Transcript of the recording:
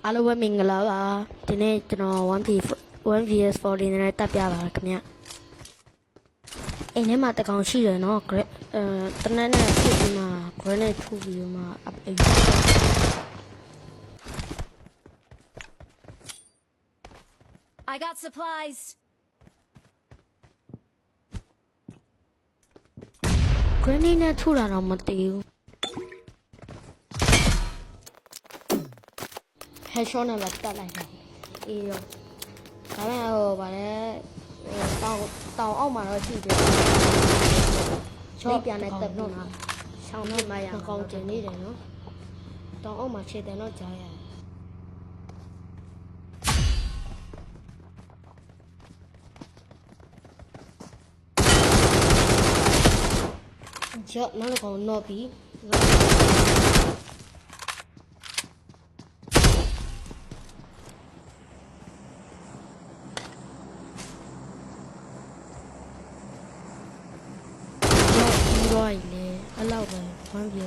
အားလုံးပဲမင်္ဂလာပါဒီနေ့ကျွန်တော် 1vs40 နဲ့တက်ပြပါခင်ဗျအိမ်ထဲမှာတကောင်ရှိတယ်နော်တနက်နဲ့ဖြစ်ပြီးမှ grenade ထုတ်ပြီးမှ update I got supplies. grenade နဲ့ထုတ်တာတော့မသိဘူး headshot နဲ့ပဲတက်လိုက်တယ်အေးရောဒါပေမဲ့ဟိုဗါလဲတောင်အောက်မှာတော့ရှိတယ်ချောပြန်နဲ့တက်တော့ဆောင်းပြမရအောင်ကောင်းတင်နေတယ်နော်တောင်အောက်မှာခြေတယ်တော့ကြားရတယ်ကြောက်နောက်ကောင်တော့ပြီးရိုင်းလေအလောက်ပဲဝမ်းပြေ